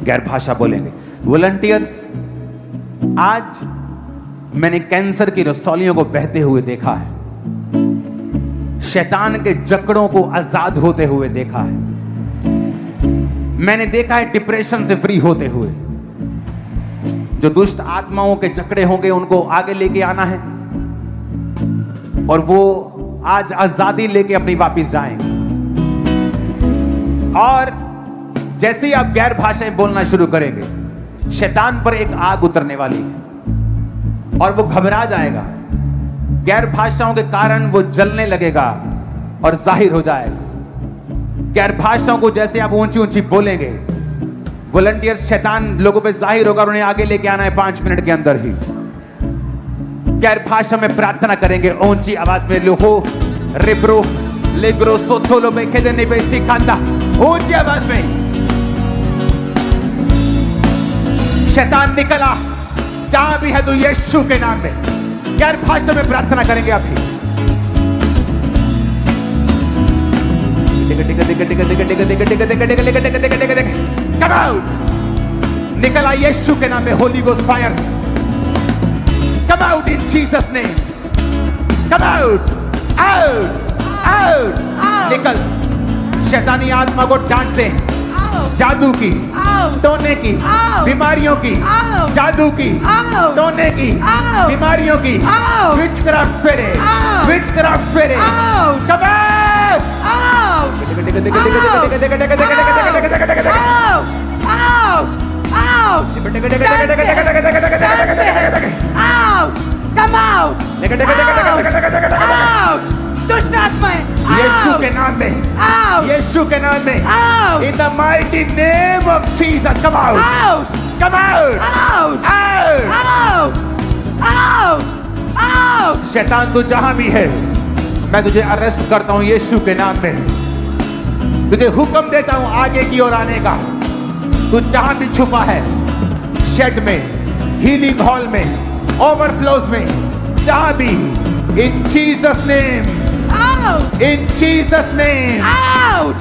गैर भाषा बोलेंगे। वॉलंटियर्स, आज मैंने कैंसर की रसौलियों को बहते हुए देखा है, शैतान के जकड़ों को आजाद होते हुए देखा है, मैंने देखा है डिप्रेशन से फ्री होते हुए। जो दुष्ट आत्माओं के जकड़े होंगे उनको आगे लेके आना है और वो आज आजादी लेके अपनी वापस जाएंगे। और जैसे ही आप गैर भाषाएं बोलना शुरू करेंगे, शैतान पर एक आग उतरने वाली है और वो घबरा जाएगा। गैर भाषाओं के कारण वो जलने लगेगा और जाहिर हो जाएगा। गैर भाषाओं को जैसे आप ऊंची ऊंची बोलेंगे, वॉलंटियर शैतान लोगों पे जाहिर होगा और उन्हें आगे लेके आना है 5 मिनट के अंदर ही। गैर भाषा में प्रार्थना करेंगे ऊंची आवाज में, लोहो रिब्रो लेग्रो सोथोलो में खेदने पे सिखांदा, ऊंची आवाज में। शैतान निकला, जहां भी है तो यीशु के नाम में गैर भाषा में प्रार्थना करेंगे अभी। कम आउट, निकला यीशु के नाम में। Holy ghost fires, come out in Jesus name, come out, out, out, निकल। शैतानी आत्मा को डांटते हैं, जादू की, टोने की, बीमारियों की, जादू की, टोने की, बीमारियों की, विचक्राफ्ट फेरे, विचक्राफ्ट फेरे, कम आउट, दुष्ट आत्माएं यीशु के नाम में, यीशु के नाम में, in the mighty name of Jesus, come out, come out, out. शैतान तू जहां भी है, मैं तुझे अरेस्ट करता हूं यीशु के नाम में। तुझे हुक्म देता हूं आगे की ओर आने का। तू जहां भी छुपा है, शेड में, हीलिंग हॉल में, ओवरफ्लोज में, जहां भी, in Jesus name, out, in Jesus name, out,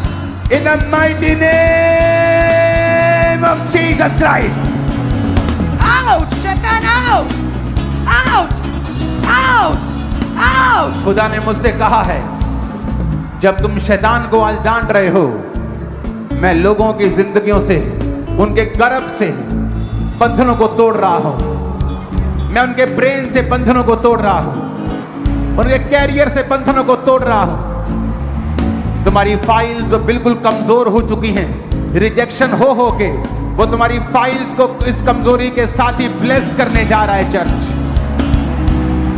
in the mighty name of Jesus Christ, out, शैतान out, out, out, out. खुदा ने मुझसे कहा है, जब तुम शैतान को आज डांट रहे हो, मैं लोगों की जिंदगियों से, उनके गर्भ से बंधनों को तोड़ रहा हूं। मैं उनके ब्रेन से बंधनों को तोड़ रहा हूं, उनके कैरियर से बंधनों को तोड़ रहा हूं। तुम्हारी फाइल्स जो बिल्कुल कमजोर हो चुकी हैं, रिजेक्शन हो के वो तुम्हारी फाइल्स को इस कमजोरी के साथ ही ब्लेस करने जा रहा है चर्च।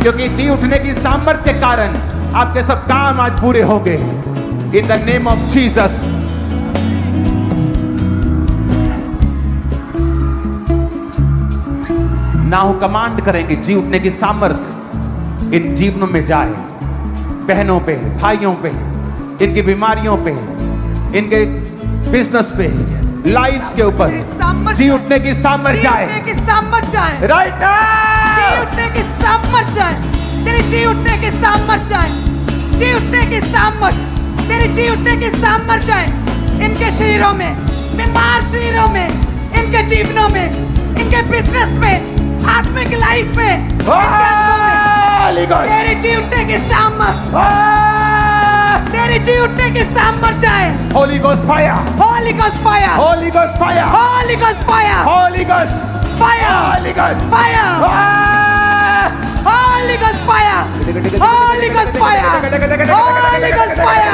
क्योंकि जी उठने की सामर्थ्य के कारण आपके सब काम आज पूरे होंगे। In the name of Jesus. Now command करेंगे जी उठने की सामर्थ्य इन जीवनों में जाए, बहनों पे, भाइयों पे, इनकी बीमारियों पे, इनके बिजनेस पे, लाइफ्स के ऊपर जी उठने की सामर्थ जाए, राइट नाउ। जी उठने की सामर्थ जाए, तेरी जी उठने की सामर्थ जाए, जी उठने की सामर्थ, तेरी जी उठने की सामर्थ जाए इनके शरीरों में, बीमार शरीरों में, इनके जीवनों में, इनके बिजनेस में, आत्मिक लाइफ में, तेरी जी उठने की सामर्थ, तेरी जी उठने की सामर्थ जाए। Holi ghost fire, Holi ghost fire, Holi ghost fire, Holi ghost fire, Holi ghost fire, Holi ghost fire, Holi ghost fire, Holi ghost fire, Holi ghost fire,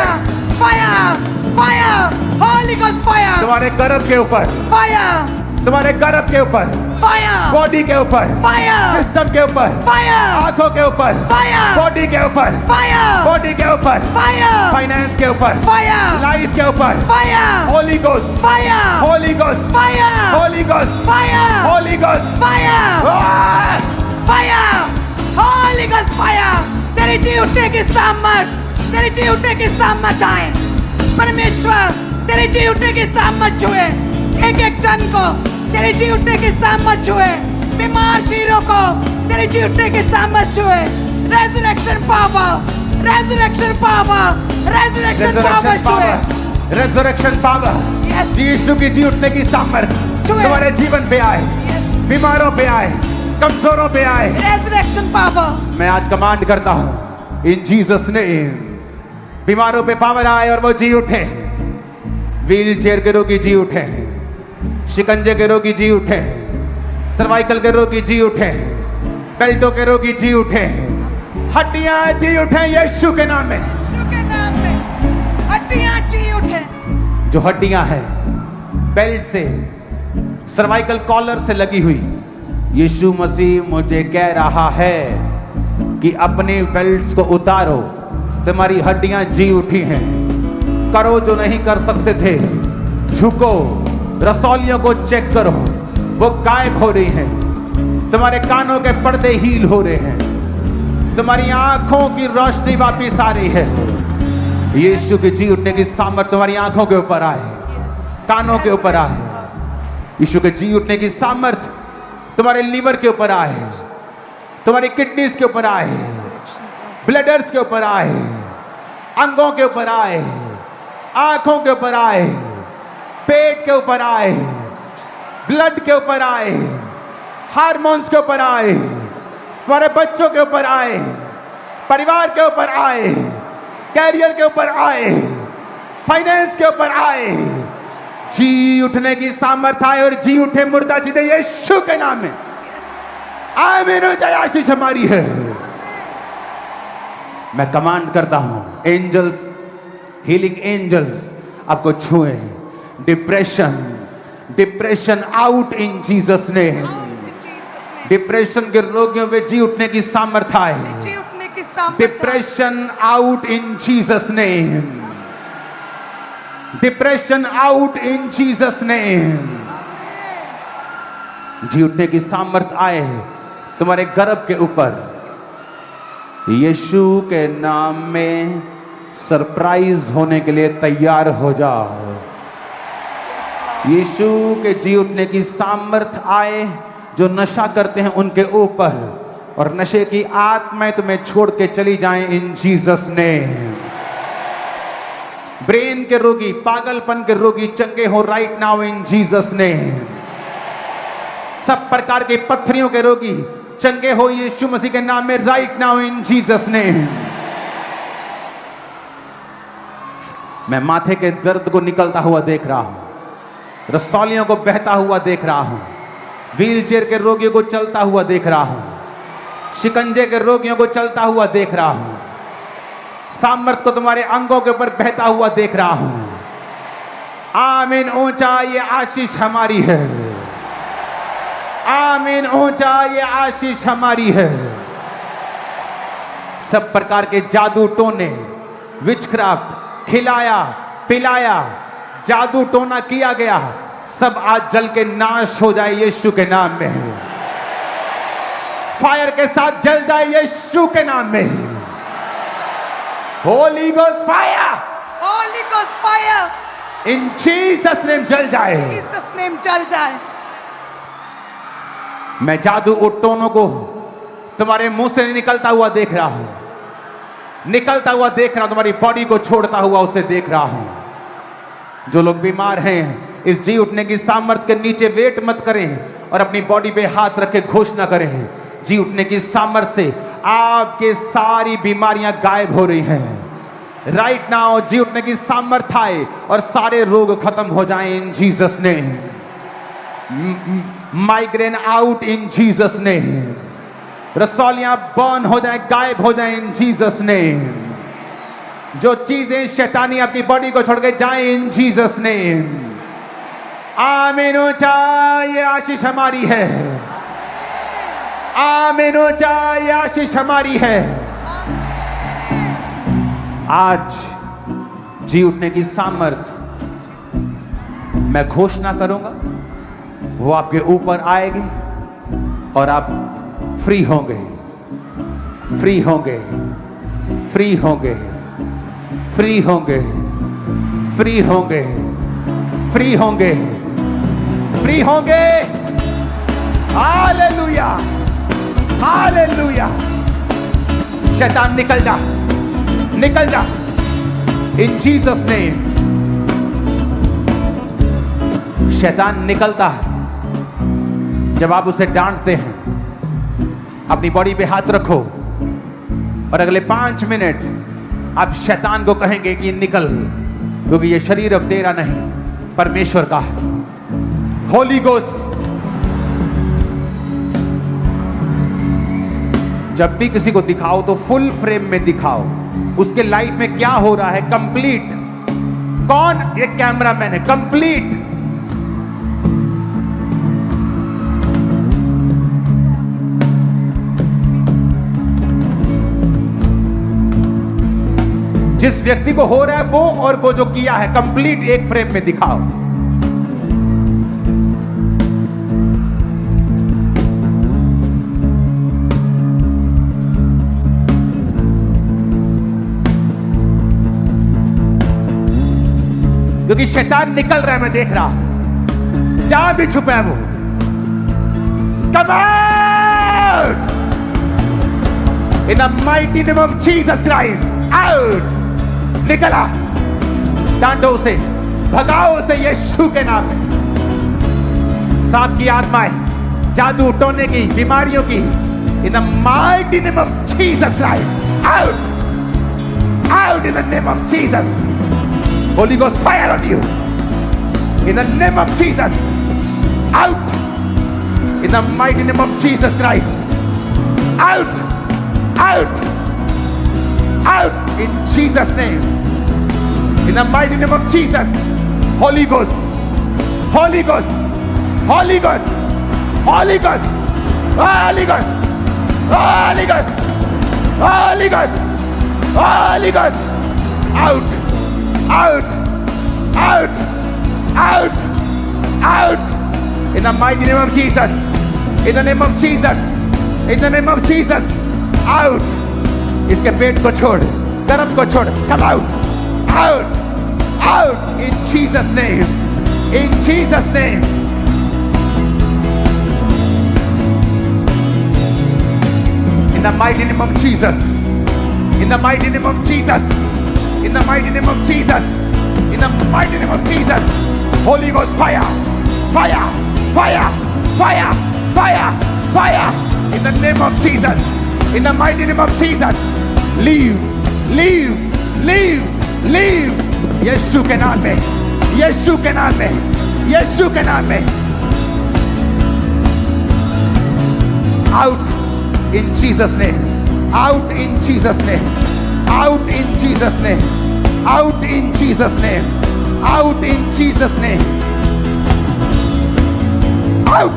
fire, fire, Holi ghost fire, तुम्हारे गर्भ के ऊपर फायर, तुम्हारे गर्भ के ऊपर, फायर, बॉडी के ऊपर, फायर, सिस्टम के ऊपर, फायर, आंखों के ऊपर, फायर, बॉडी के ऊपर, फायर, बॉडी के ऊपर, फायर, फाइनेंस के ऊपर, फायर, लाइफ के ऊपर, fire, Holi ghost, fire, Holi ghost, fire, Holi ghost, fire, Holi ghost, fire, fire, Holi ghost fire. तेरी जी उठने की सामर्थ, तेरी जी उठने की सामर्थ आए परमेश्वर, तेरी जी उठने की सामर्थ छुए एक एक जन को, तेरी जी उठने की सामर्थ छुए बीमार शरीरों को, तेरी जी उठने की सामर्थ छुए। Resurrection power, resurrection power, resurrection power छुए, रेजरेक्शन पावर, Yes. यीशु की जी उठने की सामर्थ छुए। तुम्हारे जीवन पे आए, बीमारों पे आए, कमजोरों पे आए। Resurrection power. मैं आज कमांड करता हूं इन जीसस नेम, बीमारों पे पावर आए और वो जी उठे। व्हील चेयर के रोगी जी उठे, शिकंजे के रोगी जी उठे, सर्वाइकल के रोगी जी उठे, बेल्टों के रोगी जी उठे, हड्डियां जी उठे यीशु के नाम में। यीशु के नाम में हड्डियां जी उठे। जो हड्डियां हैं बेल्ट से, सर्वाइकल कॉलर से लगी हुई, यीशु मसीह मुझे कह रहा है कि अपने बेल्ट्स को उतारो। तुम्हारी हड्डियां जी उठी हैं। करो जो नहीं कर सकते थे, झुको, रसौलियों को चेक करो, वो गायब हो रही हैं। तुम्हारे कानों के पर्दे हील हो रहे हैं। तुम्हारी आंखों की रोशनी वापिस आ रही है। यीशु के जी उठने की सामर्थ तुम्हारी आंखों के ऊपर आए, कानों के ऊपर आए। यीशु के जी उठने की सामर्थ तुम्हारे लीवर के ऊपर आए, तुम्हारी किडनीज के ऊपर आए, ब्लडर्स के ऊपर आए, अंगों के ऊपर आए, आंखों के ऊपर आए, पेट के ऊपर आए, ब्लड के ऊपर आए, हार्मोन्स के ऊपर आए, तुम्हारे बच्चों के ऊपर आए, परिवार के ऊपर आए, कैरियर के ऊपर आए, फाइनेंस के ऊपर आए। जी उठने की सामर्थ आए और जी उठे मुर्दा जीते यीशु के नाम में। आमीन। आशीष हमारी है। मैं कमांड करता हूं एंजल्स, हीलिंग एंजल्स आपको छुए। Depression out in Jesus name. Depression के रोगियों में जी उठने की सामर्थ आए। जी उठने की सामर्थ। Depression out in Jesus name. Depression out in Jesus name. जी उठने की सामर्थ आए तुम्हारे गर्भ के ऊपर। यीशु के नाम में सरप्राइज होने के लिए तैयार हो जाओ। यीशु के जी उठने की सामर्थ आए जो नशा करते हैं उनके ऊपर, और नशे की आत्माएं तुम्हें छोड़ के चली जाएं इन जीसस नेम। ब्रेन के रोगी, पागलपन के रोगी चंगे हो right now in Jesus name. सब प्रकार के पत्थरियों के रोगी चंगे हो यीशु मसीह के नाम में right now in Jesus name. मैं माथे के दर्द को निकलता हुआ देख रहा हूं, रसौलियों को बहता हुआ देख रहा हूं, व्हील चेयर के रोगियों को चलता हुआ देख रहा हूं, शिकंजे के रोगियों को चलता हुआ देख रहा हूं, सामर्थ को तुम्हारे अंगों के ऊपर बहता हुआ देख रहा हूं। आमीन। ऊंचा ये आशीष हमारी है। आमीन। ऊंचा ये आशीष हमारी है। सब प्रकार के जादू टोने, विचक्राफ्ट, खिलाया पिलाया, जादू टोना किया गया, सब आज जल के नाश हो जाए यीशु के नाम में। फायर के साथ जल जाए यीशु के नाम में। Holy ghost fire, Holi ghost fire in Jesus name जल जाए। जीसस नेम जल जाए। मैं जादू टोनों को तुम्हारे मुंह से निकलता हुआ देख रहा हूं, निकलता हुआ देख रहा हूं, तुम्हारी बॉडी को छोड़ता हुआ उसे देख रहा हूं। जो लोग बीमार हैं इस जी उठने की सामर्थ के नीचे वेट मत करें और अपनी बॉडी पे हाथ रख के घोषणा करें, जी उठने की सामर्थ से आपके सारी बीमारियां गायब हो रही हैं राइट नाउ। जी उठने की सामर्थ आए और सारे रोग खत्म हो जाएं in Jesus name. Migraine out in Jesus name. रसौलियां बर्न हो जाएं, गायब हो जाएं इन जीसस नेम। जो चीजें शैतानी आपकी बॉडी को छोड़ के जाएं इन जीसस नेम। आमीन। ये आशीष हमारी है। आमीन। ये आशीष हमारी है। आज जी उठने की सामर्थ मैं घोषणा करूंगा, वो आपके ऊपर आएगी और आप फ्री होंगे, फ्री होंगे, फ्री होंगे, फ्री होंगे, फ्री होंगे, फ्री होंगे, फ्री होंगे। Hallelujah, hallelujah. शैतान निकल जा, निकल जा इन जीसस नेम। शैतान निकलता है जब आप उसे डांटते हैं, अपनी बॉडी पे हाथ रखो और अगले 5 मिनट आप शैतान को कहेंगे कि निकल, क्योंकि ये शरीर अब तेरा नहीं, परमेश्वर का है। होली गोस्ट। जब भी किसी को दिखाओ तो फुल फ्रेम में दिखाओ, उसके लाइफ में क्या हो रहा है, कंप्लीट। कौन? ये कैमरामैन है, कंप्लीट। जिस व्यक्ति को हो रहा है वो और वो जो किया है, कंप्लीट एक फ्रेम में दिखाओ। क्योंकि शैतान निकल रहा है, मैं देख रहा हूं, जहां भी छुपा है वो। कम out in the mighty name of Jesus Christ. Out, निकला। डांटो उसे, भगाओ उसे यीशु के नाम में। सांप की आत्माएं, जादू टोने की, बीमारियों की, in the mighty name of Jesus Christ. Out, out in the name of Jesus. Holy Ghost fire on you in the name of Jesus. Out in the mighty name of Jesus Christ. Out, out, out in Jesus' name. In the mighty name of Jesus. Holy Ghost, Holy Ghost, Holy Ghost, Holy Ghost, Holy Ghost, Holy Ghost, Holy Ghost, Holy Ghost. Out, out, out, out, out in the mighty name of Jesus. In the name of Jesus. In the name of Jesus. Out. इसके पेट को छोड़, गर्भ को छोड़। Come out, out, out in Jesus' name. In Jesus' name. In the mighty name of Jesus. In the mighty name of Jesus. In the mighty name of Jesus. In the mighty name of Jesus. Holy Ghost fire. Fire. Fire. Fire. Fire. Fire. In the name of Jesus. In the mighty name of Jesus. Leave. Leave. Leave. Leave. यीशु के नाम में. यीशु के नाम में. यीशु के नाम में. Out in Jesus' name. Out in Jesus' name. Out in Jesus' name. Out in Jesus' name. Out in Jesus' name. Out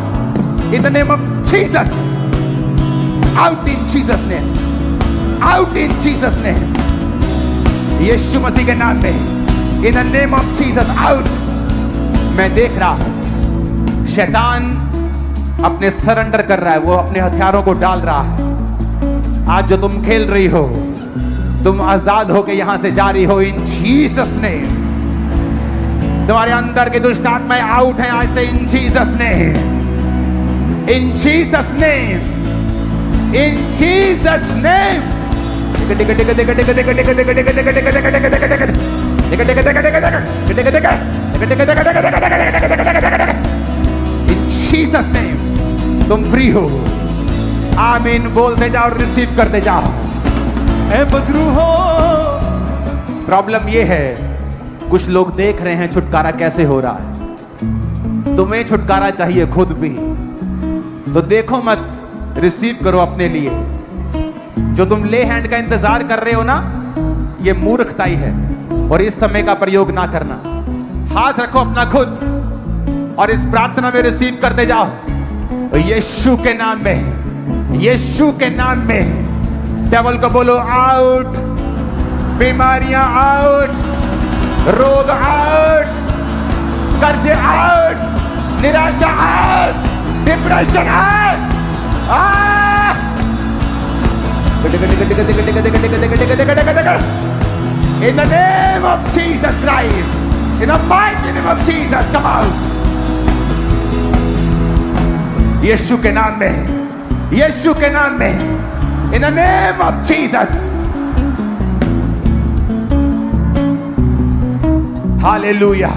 in the name of Jesus. Out in Jesus' name. Out in Jesus' name. यीशु मसीह के नाम में. In the name of Jesus. Out. मैं देख रहा हूं शैतान अपने surrender कर रहा है, वो अपने हथियारों को डाल रहा है। आज जो तुम खेल रही हो, तुम आजाद होकर यहां से जा रही हो। इन जीसस नेम। तुम्हारे अंदर के दुष्ट आत्माएं आउट हैं आज से। इन जीसस नेम। इन जीसस नेम। इन जीसस नेम। इन जीसस नेम तुम फ्री हो। आमीन बोलते जाओ, रिसीव करते जाओ। बदरू हो। प्रॉब्लम ये है, कुछ लोग देख रहे हैं छुटकारा कैसे हो रहा है। तुम्हें छुटकारा चाहिए खुद भी, तो देखो मत, रिसीव करो अपने लिए। जो तुम ले हैंड का इंतजार कर रहे हो ना, ये मूर्खताई है और इस समय का प्रयोग ना करना। हाथ रखो अपना खुद और इस प्रार्थना में रिसीव करते जाओ। यीशु के नाम में, यीशु के नाम में। डेविल को बोलो आउट, बीमारियां आउट, रोग आउट, कर्जे आउट, निराशा out, depression out. In the name of Jesus Christ, in the mighty name of Jesus, come out. यीशु के नाम में, यीशु के नाम में। In the name of Jesus. Hallelujah.